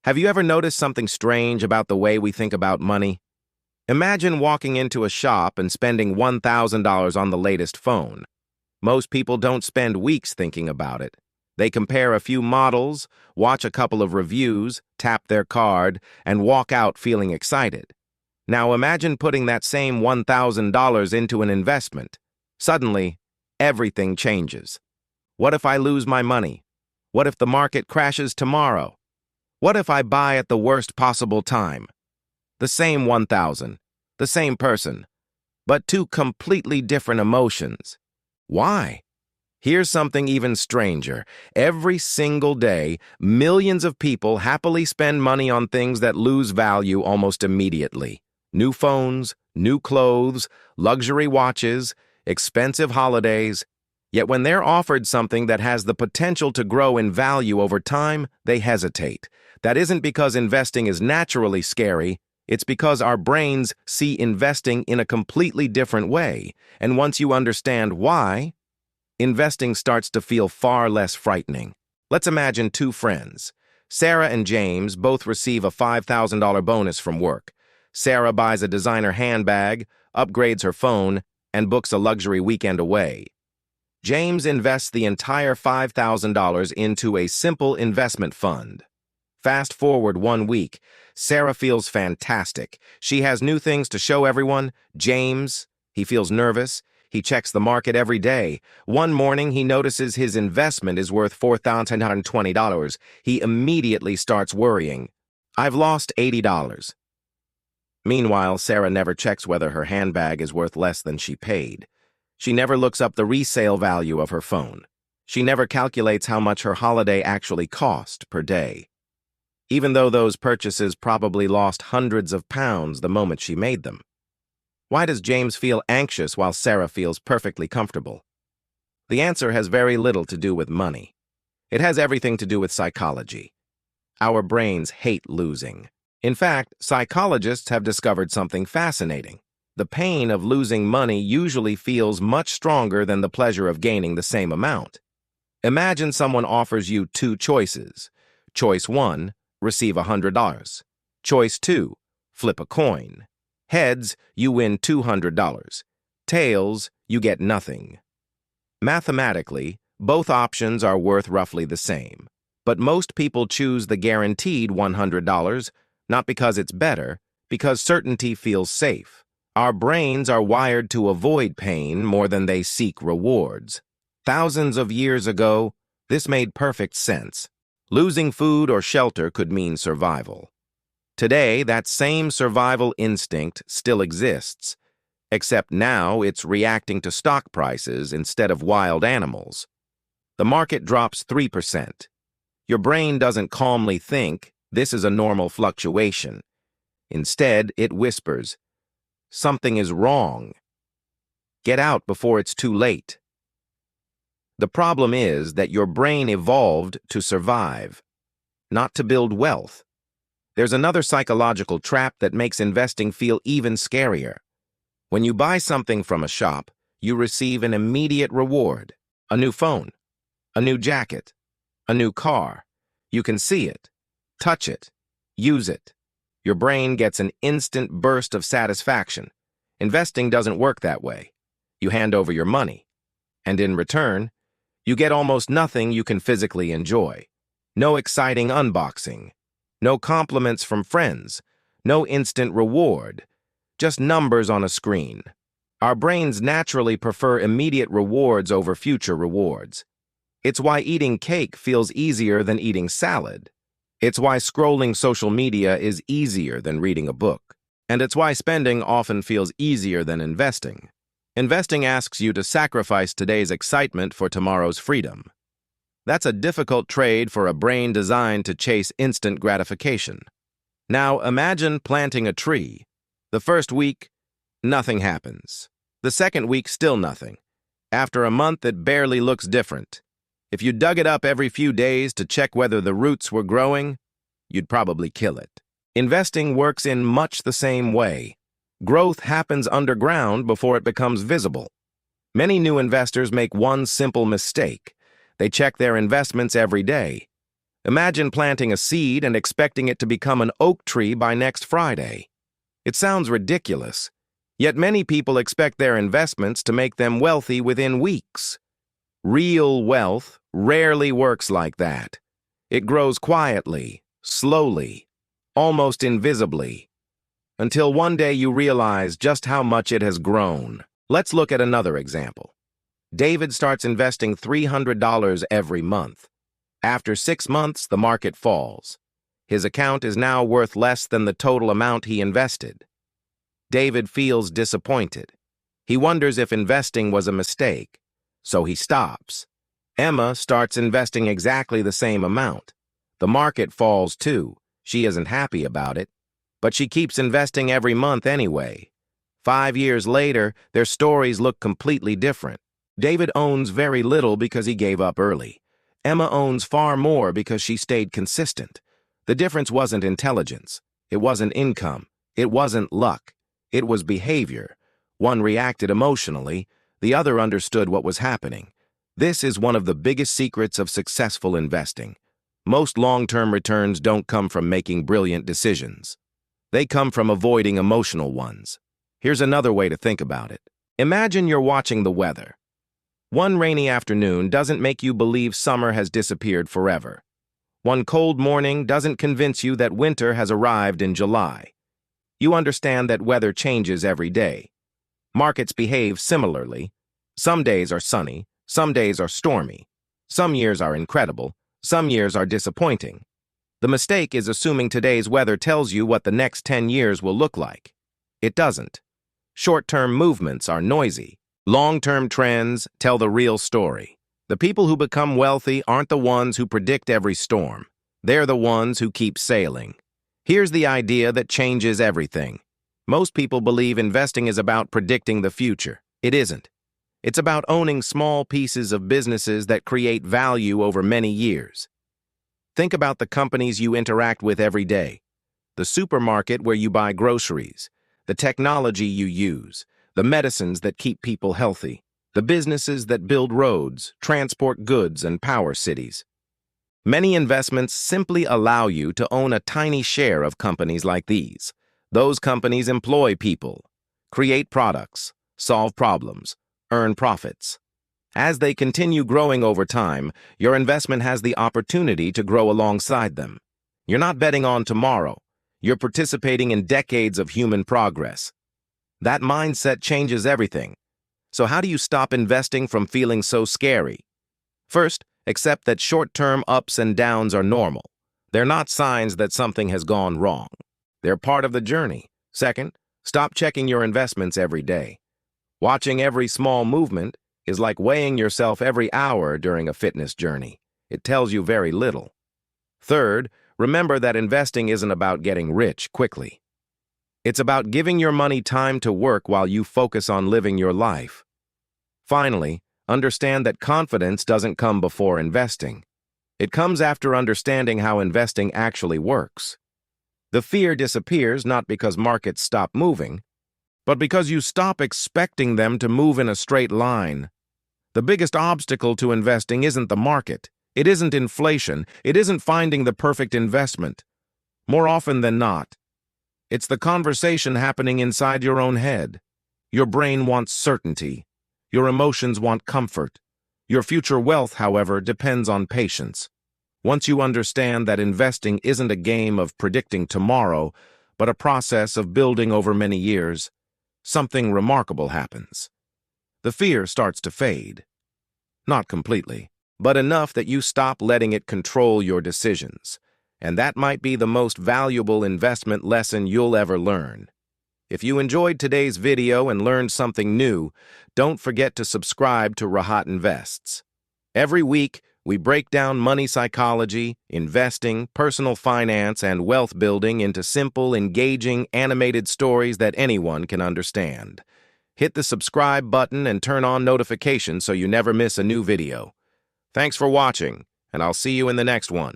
Have you ever noticed something strange about the way we think about money? Imagine walking into a shop and spending $1,000 on the latest phone. Most people don't spend weeks thinking about it. They compare a few models, watch a couple of reviews, tap their card, and walk out feeling excited. Now imagine putting that same $1,000 into an investment. Suddenly, everything changes. What if I lose my money? What if the market crashes tomorrow? What if I buy at the worst possible time? The same 1,000, the same person, but two completely different emotions. Why? Here's something even stranger. Every single day, millions of people happily spend money on things that lose value almost immediately. New phones, new clothes, luxury watches, expensive holidays. Yet when they're offered something that has the potential to grow in value over time, they hesitate. That isn't because investing is naturally scary. It's because our brains see investing in a completely different way. And once you understand why, investing starts to feel far less frightening. Let's imagine two friends. Sarah and James both receive a $5,000 bonus from work. Sarah buys a designer handbag, upgrades her phone, and books a luxury weekend away. James invests the entire $5,000 into a simple investment fund. Fast forward 1 week, Sarah feels fantastic. She has new things to show everyone. James, he feels nervous. He checks the market every day. One morning, he notices his investment is worth $4,120. He immediately starts worrying. I've lost $80. Meanwhile, Sarah never checks whether her handbag is worth less than she paid. She never looks up the resale value of her phone. She never calculates how much her holiday actually cost per day, even though those purchases probably lost hundreds of pounds the moment she made them. Why does James feel anxious while Sarah feels perfectly comfortable? The answer has very little to do with money. It has everything to do with psychology. Our brains hate losing. In fact, psychologists have discovered something fascinating. The pain of losing money usually feels much stronger than the pleasure of gaining the same amount. Imagine someone offers you two choices. Choice 1, receive $100. Choice 2, flip a coin. Heads, you win $200. Tails, you get nothing. Mathematically, both options are worth roughly the same. But most people choose the guaranteed $100, not because it's better, because certainty feels safe. Our brains are wired to avoid pain more than they seek rewards. Thousands of years ago, this made perfect sense. Losing food or shelter could mean survival. Today, that same survival instinct still exists, except now it's reacting to stock prices instead of wild animals. The market drops 3%. Your brain doesn't calmly think, this is a normal fluctuation. Instead, it whispers, something is wrong. Get out before it's too late. The problem is that your brain evolved to survive, not to build wealth. There's another psychological trap that makes investing feel even scarier. When you buy something from a shop, you receive an immediate reward. A new phone, a new jacket, a new car. You can see it, touch it, use it. Your brain gets an instant burst of satisfaction. Investing doesn't work that way. You hand over your money, and in return, you get almost nothing you can physically enjoy. No exciting unboxing. No compliments from friends, no instant reward, just numbers on a screen. Our brains naturally prefer immediate rewards over future rewards. It's why eating cake feels easier than eating salad. It's why scrolling social media is easier than reading a book. And it's why spending often feels easier than investing. Investing asks you to sacrifice today's excitement for tomorrow's freedom. That's a difficult trade for a brain designed to chase instant gratification. Now imagine planting a tree. The first week, nothing happens. The second week, still nothing. After a month, it barely looks different. If you dug it up every few days to check whether the roots were growing, you'd probably kill it. Investing works in much the same way. Growth happens underground before it becomes visible. Many new investors make one simple mistake. They check their investments every day. Imagine planting a seed and expecting it to become an oak tree by next Friday. It sounds ridiculous, yet many people expect their investments to make them wealthy within weeks. Real wealth rarely works like that. It grows quietly, slowly, almost invisibly, until one day you realize just how much it has grown. Let's look at another example. David starts investing $300 every month. After 6 months, the market falls. His account is now worth less than the total amount he invested. David feels disappointed. He wonders if investing was a mistake, so he stops. Emma starts investing exactly the same amount. The market falls too. She isn't happy about it, but she keeps investing every month anyway. 5 years later, their stories look completely different. David owns very little because he gave up early. Emma owns far more because she stayed consistent. The difference wasn't intelligence. It wasn't income. It wasn't luck. It was behavior. One reacted emotionally. The other understood what was happening. This is one of the biggest secrets of successful investing. Most long-term returns don't come from making brilliant decisions. They come from avoiding emotional ones. Here's another way to think about it. Imagine you're watching the weather. One rainy afternoon doesn't make you believe summer has disappeared forever. One cold morning doesn't convince you that winter has arrived in July. You understand that weather changes every day. Markets behave similarly. Some days are sunny, some days are stormy. Some years are incredible, some years are disappointing. The mistake is assuming today's weather tells you what the next 10 years will look like. It doesn't. Short-term movements are noisy. Long-term trends tell the real story. The people who become wealthy aren't the ones who predict every storm. They're the ones who keep sailing. Here's the idea that changes everything. Most people believe investing is about predicting the future. It isn't. It's about owning small pieces of businesses that create value over many years. Think about the companies you interact with every day. The supermarket where you buy groceries, the technology you use, the medicines that keep people healthy, the businesses that build roads, transport goods, and power cities. Many investments simply allow you to own a tiny share of companies like these. Those companies employ people, create products, solve problems, earn profits. As they continue growing over time, your investment has the opportunity to grow alongside them. You're not betting on tomorrow. You're participating in decades of human progress. That mindset changes everything. So how do you stop investing from feeling so scary? First, accept that short-term ups and downs are normal. They're not signs that something has gone wrong. They're part of the journey. Second, stop checking your investments every day. Watching every small movement is like weighing yourself every hour during a fitness journey. It tells you very little. Third, remember that investing isn't about getting rich quickly. It's about giving your money time to work while you focus on living your life. Finally, understand that confidence doesn't come before investing. It comes after understanding how investing actually works. The fear disappears not because markets stop moving, but because you stop expecting them to move in a straight line. The biggest obstacle to investing isn't the market. It isn't inflation. It isn't finding the perfect investment. More often than not, it's the conversation happening inside your own head. Your brain wants certainty. Your emotions want comfort. Your future wealth, however, depends on patience. Once you understand that investing isn't a game of predicting tomorrow, but a process of building over many years, something remarkable happens. The fear starts to fade. Not completely, but enough that you stop letting it control your decisions. And that might be the most valuable investment lesson you'll ever learn. If you enjoyed today's video and learned something new, don't forget to subscribe to RahatInvests. Every week, we break down money psychology, investing, personal finance, and wealth building into simple, engaging, animated stories that anyone can understand. Hit the subscribe button and turn on notifications so you never miss a new video. Thanks for watching, and I'll see you in the next one.